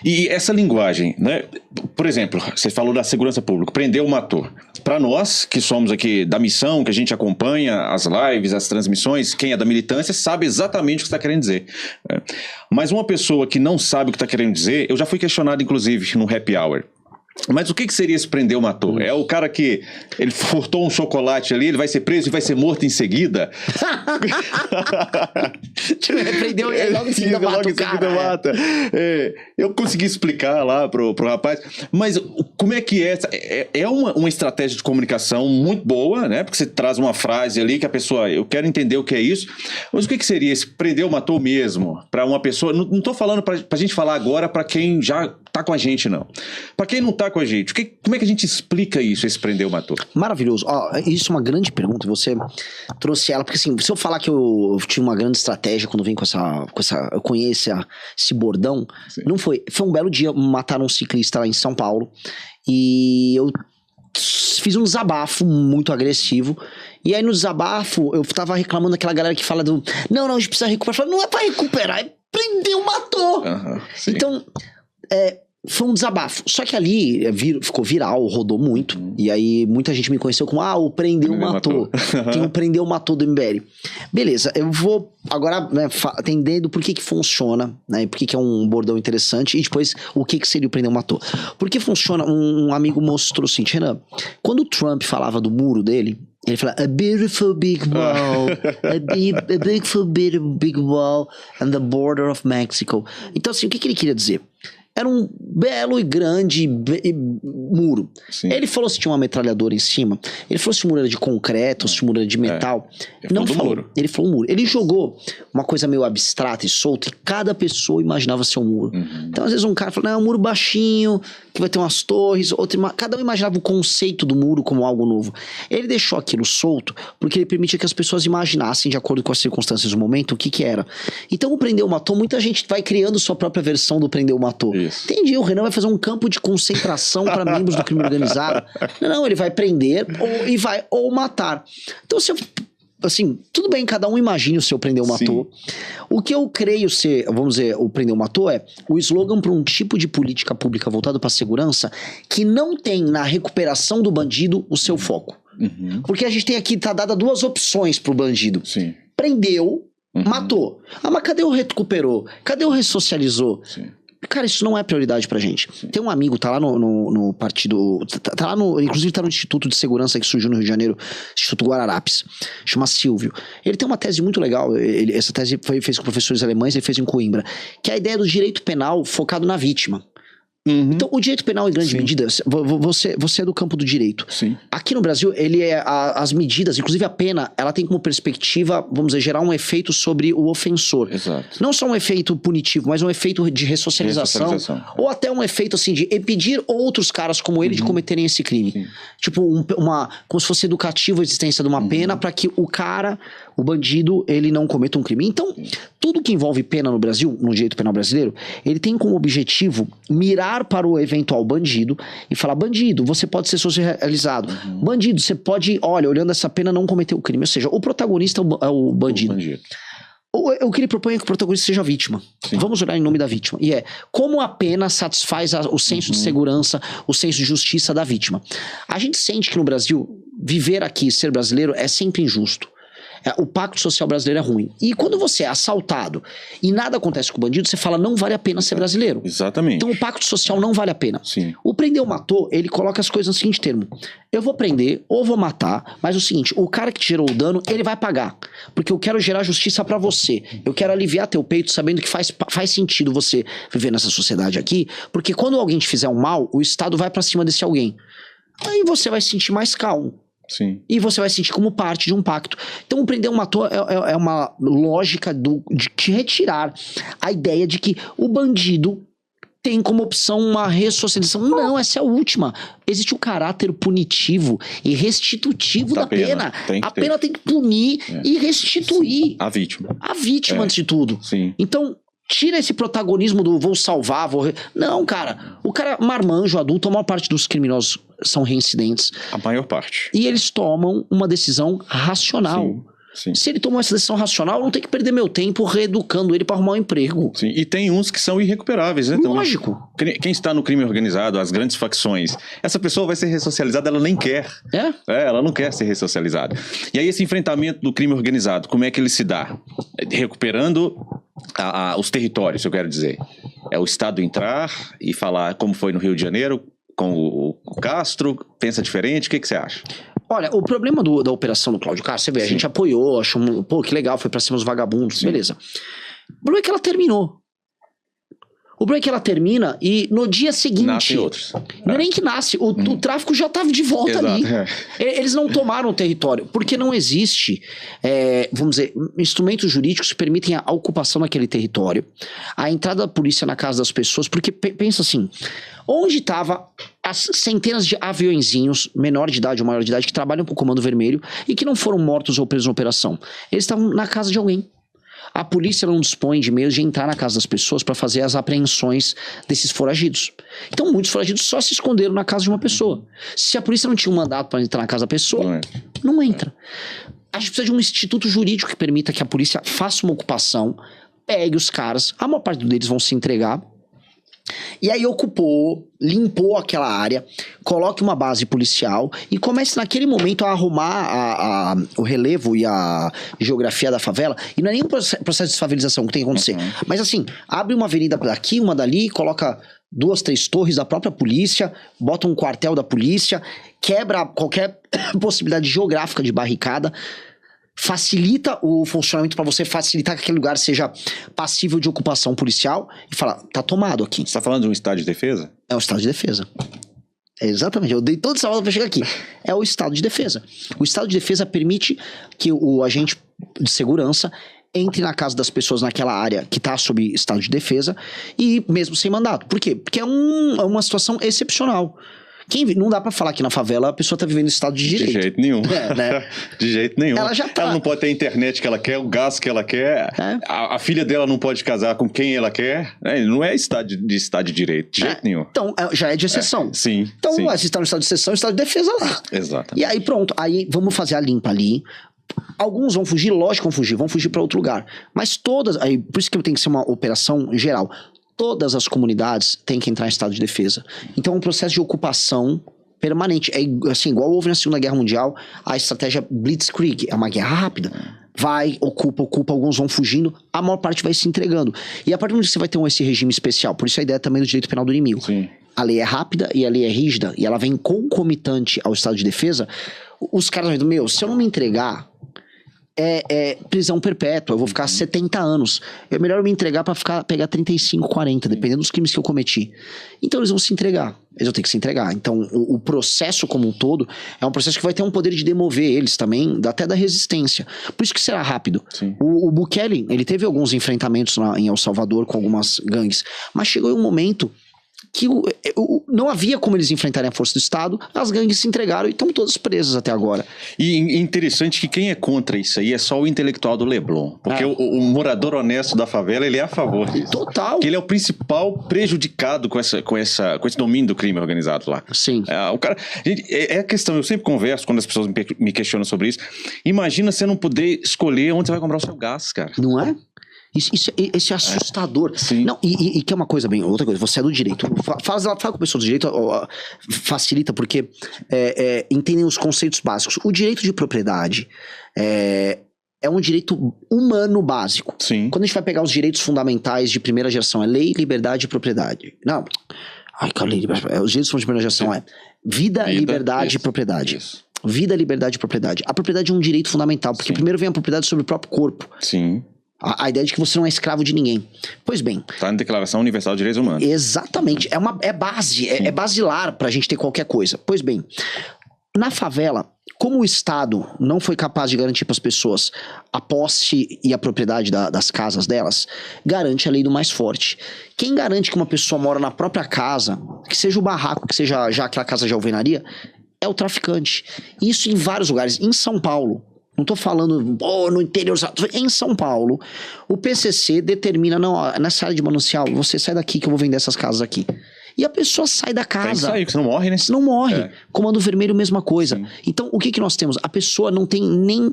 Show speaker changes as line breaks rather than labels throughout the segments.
E essa linguagem, né? Por exemplo, você falou da segurança pública, prendeu, matou. Para nós, que somos aqui da missão, que a gente acompanha as lives, as transmissões, quem é da militância sabe exatamente o que você está querendo dizer. Mas uma pessoa que não sabe o que está querendo dizer, eu já fui questionado, inclusive, no Happy Hour. Mas o que seria esse prendeu, matou? É o cara que ele furtou um chocolate ali, ele vai ser preso e vai ser morto em seguida?
Prendeu ele logo em seguida mata o cara.
Eu consegui explicar lá pro rapaz, mas como é que é? É uma estratégia de comunicação muito boa, né? Porque você traz uma frase ali que a pessoa, eu quero entender o que é isso, mas o que seria esse prendeu, matou mesmo? Para uma pessoa, não tô falando pra gente falar agora para quem já tá com a gente, não. Para quem não tá com a gente, como é que a gente explica isso, esse prendeu, matou?
Maravilhoso. Isso é uma grande pergunta, você trouxe ela, porque assim, se eu falar que eu tinha uma grande estratégia quando vem com essa eu conheço esse bordão, sim, não foi um belo dia, mataram um ciclista lá em São Paulo, e eu fiz um desabafo muito agressivo, e aí no desabafo eu tava reclamando daquela galera que fala não, a gente precisa recuperar. Eu falei, não é pra recuperar, é prendeu, matou. Então, foi um desabafo. Só que ali ficou viral, rodou muito. E aí muita gente me conheceu como o prendeu, matou. Tem o prendeu, matou do MBL. Beleza, eu vou agora entendendo por que funciona, né? Por que é um bordão interessante. E depois o que seria o prendeu, matou. Por que funciona? Um amigo mostrou assim, Renan, quando o Trump falava do muro dele, ele fala, a beautiful big wall, a beautiful big wall and the border of Mexico. Então assim, o que ele queria dizer? Era um belo e grande muro. Sim. Ele falou se tinha uma metralhadora em cima. Ele falou se o muro era de concreto, se o muro era de metal. Não falou. Muro. Ele falou muro. Ele jogou uma coisa meio abstrata e solta e cada pessoa imaginava ser um muro. Então às vezes um cara falou, não, é um muro baixinho, que vai ter umas torres. Cada um imaginava o conceito do muro como algo novo. Ele deixou aquilo solto porque ele permitia que as pessoas imaginassem, de acordo com as circunstâncias do momento, o que era. Então o prendeu, matou, muita gente vai criando sua própria versão do prendeu, matou. Isso. Entendi, o Renan vai fazer um campo de concentração para membros do crime organizado. Não, ele vai prender ou matar. Então, assim, tudo bem, cada um imagine o seu prendeu, matou. Sim. O que eu creio ser, vamos dizer, o prendeu, matou é o slogan para um tipo de política pública voltado para a segurança que não tem na recuperação do bandido o seu foco. Porque a gente tem aqui, tá dada duas opções pro bandido. Sim. Prendeu, matou. Mas cadê o recuperou? Cadê o ressocializou? Sim. Cara, isso não é prioridade pra gente. Sim. Tem um amigo, tá lá no partido, tá lá inclusive tá no Instituto de Segurança que surgiu no Rio de Janeiro, Instituto Guararapes, chama Silvio. Ele tem uma tese muito legal, essa tese fez com professores alemães, ele fez em Coimbra, que é a ideia do direito penal focado na vítima. Então, o direito penal, em grande medida, você é do campo do direito. Sim. Aqui no Brasil, as medidas, inclusive a pena, ela tem como perspectiva, vamos dizer, gerar um efeito sobre o ofensor. Exato. Não só um efeito punitivo, mas um efeito de ressocialização. Ou até um efeito, assim, de impedir outros caras como ele de cometerem esse crime. Sim. Tipo, como se fosse educativo a existência de uma pena para que o bandido, ele não cometa um crime. Então, tudo que envolve pena no Brasil, no direito penal brasileiro, ele tem como objetivo mirar para o eventual bandido e falar, bandido, você pode ser socializado. Bandido, você pode, olhando essa pena, não cometer o crime. Ou seja, o protagonista é o bandido. O que ele propõe é que o protagonista seja a vítima. Sim. Vamos olhar em nome da vítima. E como a pena satisfaz o senso de segurança, o senso de justiça da vítima. A gente sente que no Brasil, viver aqui, ser brasileiro, é sempre injusto. O pacto social brasileiro é ruim. E quando você é assaltado e nada acontece com o bandido, você fala, não vale a pena ser brasileiro. Exatamente. Então o pacto social não vale a pena. Sim. O prendeu, matou, ele coloca as coisas no seguinte termo. Eu vou prender ou vou matar, mas o seguinte, o cara que te gerou o dano, ele vai pagar. Porque eu quero gerar justiça pra você. Eu quero aliviar teu peito sabendo que faz sentido você viver nessa sociedade aqui, porque quando alguém te fizer um mal, o Estado vai pra cima desse alguém. Aí você vai se sentir mais calmo. Sim. E você vai sentir como parte de um pacto. Então o prendeu, matou é uma lógica de te retirar a ideia de que o bandido tem como opção uma ressocialização. Não, essa é a última. Existe o caráter punitivo e restitutivo da pena. A pena tem que punir e restituir.
A vítima.
A vítima antes de tudo. Sim. Então, tira esse protagonismo do vou salvar, Não, cara. O cara marmanjo, adulto, a maior parte dos criminosos são reincidentes.
A maior parte.
E eles tomam uma decisão racional. Sim.
Sim.
Se ele tomou essa decisão racional, eu não tenho que perder meu tempo reeducando ele para arrumar um emprego.
Sim. E tem uns que são irrecuperáveis, né? Também.
Lógico.
Quem está no crime organizado, as grandes facções, essa pessoa vai ser ressocializada, ela nem quer. Ela não quer ser ressocializada. E aí esse enfrentamento do crime organizado, como é que ele se dá? Recuperando os territórios, eu quero dizer. É o Estado entrar e falar como foi no Rio de Janeiro, com o Castro, pensa diferente, o que você acha?
Olha, o problema da operação do Cláudio Castro, você vê, a gente apoiou, achou, pô, que legal, foi pra cima dos vagabundos, beleza. O problema é que ela terminou. O problema é que ela termina e no dia seguinte...
Nascem outros.
Não é nem que nasce, o tráfico já estava de volta ali. Eles não tomaram o território, porque não existe, vamos dizer, instrumentos jurídicos que permitem a ocupação daquele território, a entrada da polícia na casa das pessoas, porque pensa assim, onde estavam as centenas de aviõezinhos, menor de idade ou maior de idade, que trabalham para o Comando Vermelho e que não foram mortos ou presos na operação? Eles estavam na casa de alguém. A polícia não dispõe de meios de entrar na casa das pessoas para fazer as apreensões desses foragidos. Então, muitos foragidos só se esconderam na casa de uma pessoa. Se a polícia não tinha um mandato para entrar na casa da pessoa, não entra. A gente precisa de um instituto jurídico que permita que a polícia faça uma ocupação, pegue os caras, a maior parte deles vão se entregar, e aí limpou aquela área, coloque uma base policial e comece naquele momento a arrumar o relevo e a geografia da favela. E não é nem um processo de desfavelização que tem que acontecer. Mas assim, abre uma avenida daqui, uma dali, coloca 2, 3 torres da própria polícia, bota um quartel da polícia, quebra qualquer possibilidade geográfica de barricada, facilita o funcionamento para você facilitar que aquele lugar seja passível de ocupação policial e falar, tá tomado aqui.
Você tá falando de um estado de defesa?
É o estado de defesa. Exatamente, eu dei toda essa volta para chegar aqui. É o estado de defesa. O estado de defesa permite que o agente de segurança entre na casa das pessoas naquela área que está sob estado de defesa e mesmo sem mandato. Por quê? Porque é uma situação excepcional. Não dá pra falar que na favela a pessoa tá vivendo em estado de direito.
De jeito nenhum.
Né?
De jeito nenhum.
Ela já tá.
Ela não pode ter a internet que ela quer, o gás que ela quer. A filha dela não pode casar com quem ela quer. Não é estado de direito, de jeito nenhum.
Então, já é de exceção.
Sim.
Então, se está no estado de exceção, estado de defesa lá.
Exato.
E aí, pronto. Aí, vamos fazer a limpa ali. Alguns vão fugir, lógico que vão fugir pra outro lugar. Mas todas... Aí, por isso que tem que ser uma operação geral. Todas as comunidades têm que entrar em estado de defesa. Então, é um processo de ocupação permanente. É assim, igual houve na Segunda Guerra Mundial, a estratégia Blitzkrieg. É uma guerra rápida. Vai, ocupa, alguns vão fugindo, a maior parte vai se entregando. E a partir do momento que você vai ter esse regime especial, por isso a ideia também do direito penal do inimigo.
Sim.
A lei é rápida e a lei é rígida, e ela vem concomitante ao estado de defesa, os caras vão dizer, se eu não me entregar, é prisão perpétua, eu vou ficar 70 anos. É melhor eu me entregar pra pegar 35, 40, dependendo dos crimes que eu cometi. Então eles vão se entregar. Eles vão ter que se entregar. Então o processo como um todo é um processo que vai ter um poder de demover eles também, até da resistência. Por isso que será rápido. O Bukele, ele teve alguns enfrentamentos em El Salvador com algumas gangues, mas chegou um momento que não havia como eles enfrentarem a força do Estado, as gangues se entregaram e estão todas presas até agora.
E interessante que quem é contra isso aí é só o intelectual do Leblon, porque o morador honesto da favela, ele é a favor disso.
Total.
Porque ele é o principal prejudicado com esse domínio do crime organizado lá.
Sim.
O cara, gente, é a questão, eu sempre converso quando as pessoas me questionam sobre isso, imagina você não poder escolher onde você vai comprar o seu gás, cara.
Não é? Isso é assustador.
Sim.
Não, e que é uma coisa bem... Outra coisa, você é do direito. Fala com a pessoa do direito, facilita, porque entendem os conceitos básicos. O direito de propriedade é um direito humano básico.
Sim.
Quando a gente vai pegar os direitos fundamentais de primeira geração, é lei, liberdade e propriedade. Não. Ai, cara, os direitos de primeira geração é vida, liberdade e propriedade.
Isso.
Vida, liberdade e propriedade. A propriedade é um direito fundamental, porque primeiro vem a propriedade sobre o próprio corpo.
Sim.
A ideia de que você não é escravo de ninguém. Pois bem...
Está na Declaração Universal de Direitos Humanos.
Exatamente. É base, é basilar pra gente ter qualquer coisa. Pois bem, na favela, como o Estado não foi capaz de garantir para as pessoas a posse e a propriedade das casas delas, garante a lei do mais forte. Quem garante que uma pessoa mora na própria casa, que seja o barraco, que seja já aquela casa de alvenaria, é o traficante. Isso em vários lugares. Em São Paulo... Não tô falando no interior, em São Paulo, o PCC determina, não, nessa área de manancial, você sai daqui que eu vou vender essas casas aqui. E a pessoa sai da casa.
Tem que sair, porque você não morre, né?
Você não morre.
É.
Comando Vermelho, mesma coisa.
Sim.
Então, o que que nós temos? A pessoa não tem nem...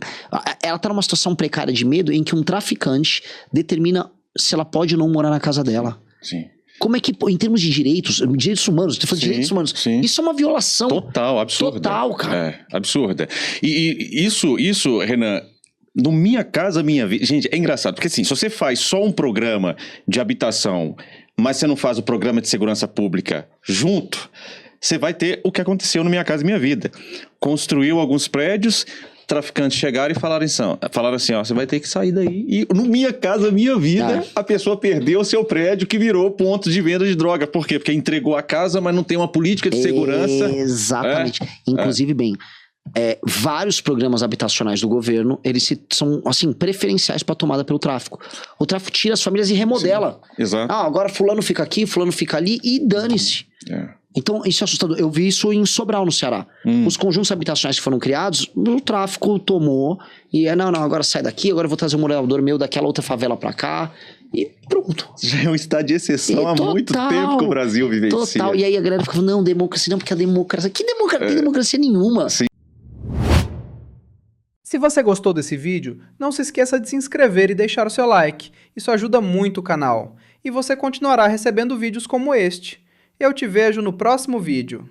Ela tá numa situação precária de medo em que um traficante determina se ela pode ou não morar na casa dela.
Sim.
Como é que, em termos de direitos humanos, você fala de
Sim,
direitos humanos,
sim.
isso é uma violação.
Total, absurda.
Total, cara.
É, absurda. E isso, Renan, no Minha Casa Minha Vida... Gente, é engraçado, porque assim, se você faz só um programa de habitação, mas você não faz o programa de segurança pública junto, você vai ter o que aconteceu no Minha Casa Minha Vida. Construiu alguns prédios... Traficantes chegaram e falaram assim, ó, você vai ter que sair daí. E no Minha Casa Minha Vida, a pessoa perdeu o seu prédio que virou ponto de venda de droga. Por quê? Porque entregou a casa, mas não tem uma política de segurança.
Exatamente. Inclusive, bem, vários programas habitacionais do governo, eles são, assim, preferenciais para tomada pelo tráfico. O tráfico tira as famílias e remodela.
Sim, exato.
Agora fulano fica aqui, fulano fica ali e dane-se. Então, isso é assustador. Eu vi isso em Sobral, no Ceará. Os conjuntos habitacionais que foram criados, o tráfico tomou e não, agora sai daqui, agora eu vou trazer um morador meu daquela outra favela pra cá e pronto.
Já é um estado de exceção há muito tempo que o Brasil vivencia.
Total. E aí a galera fica falando, não, democracia não, porque a democracia... Que democracia? Tem democracia nenhuma.
Sim.
Se você gostou desse vídeo, não se esqueça de se inscrever e deixar o seu like. Isso ajuda muito o canal. E você continuará recebendo vídeos como este. Eu te vejo no próximo vídeo.